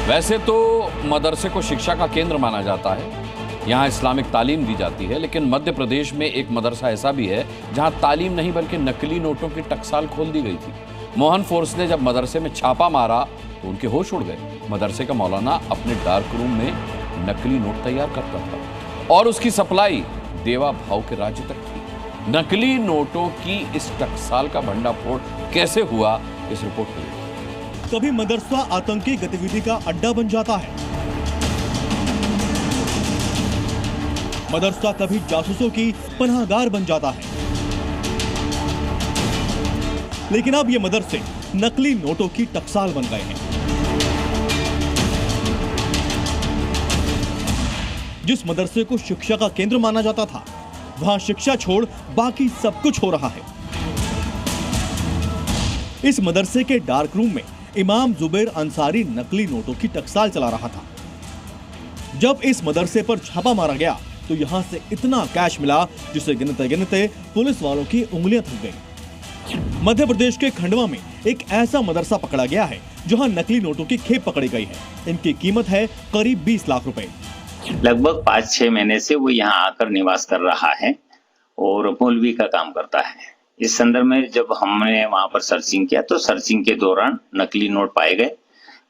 वैसे तो मदरसे को शिक्षा का केंद्र माना जाता है, यहाँ इस्लामिक तालीम दी जाती है, लेकिन मध्य प्रदेश में एक मदरसा ऐसा भी है जहाँ तालीम नहीं बल्कि नकली नोटों की टकसाल खोल दी गई थी। मोहन फोर्स ने जब मदरसे में छापा मारा तो उनके होश उड़ गए। मदरसे का मौलाना अपने डार्क रूम में नकली नोट तैयार करता था और उसकी सप्लाई देवा भाव के राज्य तक थी। नकली नोटों की इस टकसाल का भंडाफोड़ कैसे हुआ, इस रिपोर्ट में। कभी मदरसा आतंकी गतिविधि का अड्डा बन जाता है, मदरसा कभी जासूसों की पनाहगार बन जाता है, लेकिन अब ये मदरसे नकली नोटों की टकसाल बन गए हैं। जिस मदरसे को शिक्षा का केंद्र माना जाता था, वहां शिक्षा छोड़ बाकी सब कुछ हो रहा है। इस मदरसे के डार्क रूम में इमाम जुबैर अंसारी नकली नोटों की टकसाल चला रहा था। जब इस मदरसे पर छापा मारा गया तो यहां से इतना कैश मिला जिसे गिनते गिनते पुलिस वालों की उंगलियां थक गई। मध्य प्रदेश के खंडवा में एक ऐसा मदरसा पकड़ा गया है जहां नकली नोटों की खेप पकड़ी गई है। इनकी कीमत है करीब 20 लाख रुपए। लगभग 5-6 महीने से वो यहाँ आकर निवास कर रहा है और मौलवी का काम करता है। इस संदर्भ में जब हमने वहां पर सर्चिंग किया तो सर्चिंग के दौरान नकली नोट पाए गए।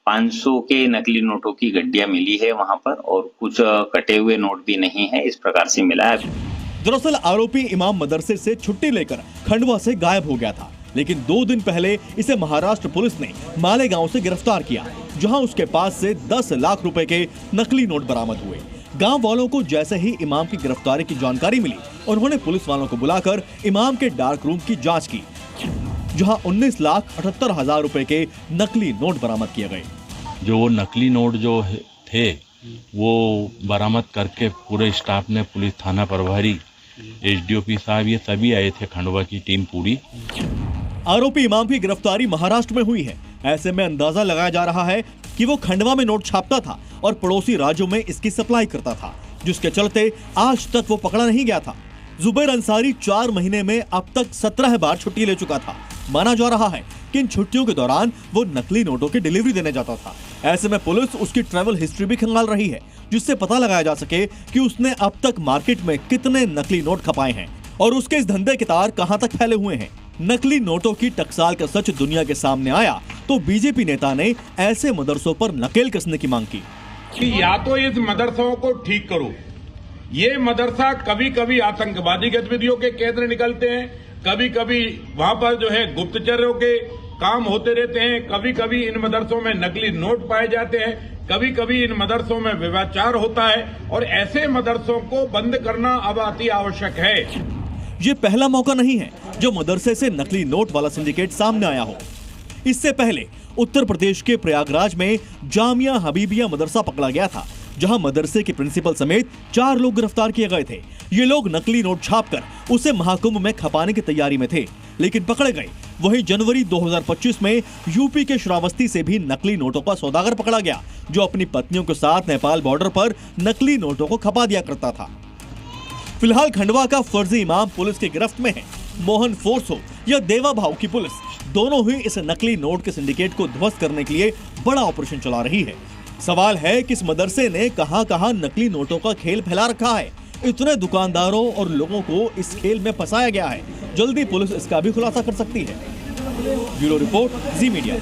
500 के नकली नोटों की गड्डियां मिली है वहां पर और कुछ कटे हुए नोट भी नहीं है, इस प्रकार से मिला है। दरअसल आरोपी इमाम मदरसे से छुट्टी लेकर खंडवा से गायब हो गया था, लेकिन 2 दिन पहले इसे महाराष्ट्र पुलिस ने मालेगांव से गिरफ्तार किया, जहां उसके पास से 10 लाख रुपए के नकली नोट बरामद हुए। गांव वालों को जैसे ही इमाम की गिरफ्तारी की जानकारी मिली, उन्होंने पुलिस वालों को बुलाकर इमाम के डार्क रूम की जांच की, जहां 19,78,000 रुपए के नकली नोट बरामद किए गए। जो वो नकली नोट जो थे वो बरामद करके पूरे स्टाफ ने, पुलिस थाना प्रभारी, एसडीओपी साहब, ये सभी आए थे, खंडवा की टीम पूरी। आरोपी इमाम की गिरफ्तारी महाराष्ट्र में हुई है। ऐसे में अंदाजा लगाया जा रहा है कि वो खंडवा में नोट छापता था और पड़ोसी राज्यों में इसकी सप्लाई करता था, जिसके चलते आज तक वो पकड़ा नहीं गया था। जुबैर अंसारी 4 महीने में अब तक 17 बार छुट्टी ले चुका था। माना जा रहा है कि इन छुट्टियों के दौरान वो नकली नोटों की डिलीवरी देने जाता था। ऐसे में पुलिस उसकी ट्रैवल हिस्ट्री भी खंगाल रही है, जिससे पता लगाया जा सके कि उसने अब तक मार्केट में कितने नकली नोट खपाए हैं और उसके इस धंधे के तार कहां तक फैले हुए हैं। नकली नोटों की टकसाल का सच दुनिया के सामने आया तो बीजेपी नेता ने ऐसे मदरसों पर नकेल कसने की मांग की। या तो इस मदरसों को ठीक करो, ये मदरसा कभी कभी आतंकवादी गतिविधियों के केंद्र निकलते हैं, कभी कभी वहां पर जो है गुप्तचरों के काम होते रहते हैं, कभी कभी इन मदरसों में नकली नोट पाए जाते हैं, कभी कभी इन मदरसों में व्यभिचार होता है और ऐसे मदरसों को बंद करना अब अति आवश्यक है। ये पहला मौका नहीं है जो मदरसे से नकली नोट वाला सिंडिकेट सामने आया हो। इससे पहले उत्तर प्रदेश के प्रयागराज में जामिया हबीबिया मदरसा पकड़ा गया था, जहां मदरसे के प्रिंसिपल समेत 4 लोग गिरफ्तार किए गए थे। ये लोग नकली नोट छापकर उसे महाकुंभ में खपाने की तैयारी में थे, लेकिन पकड़े गए। वहीं जनवरी 2025 में यूपी के श्रावस्ती से भी नकली नोटों का सौदागर पकड़ा गया, जो अपनी पत्नियों के साथ नेपाल बॉर्डर पर नकली नोटों को खपा दिया करता था। फिलहाल खंडवा का फर्जी इमाम पुलिस की गिरफ्त में है। मोहन फोर्स हो या देवा भाव की पुलिस, दोनों ही इस नकली नोट के सिंडिकेट को ध्वस्त करने के लिए बड़ा ऑपरेशन चला रही है। सवाल है कि इस मदरसे ने कहां-कहां नकली नोटों का खेल फैला रखा है। इतने दुकानदारों और लोगों को इस खेल में फंसाया गया है। जल्दी पुलिस इसका भी खुलासा कर सकती है। ब्यूरो रिपोर्ट, जी मीडिया।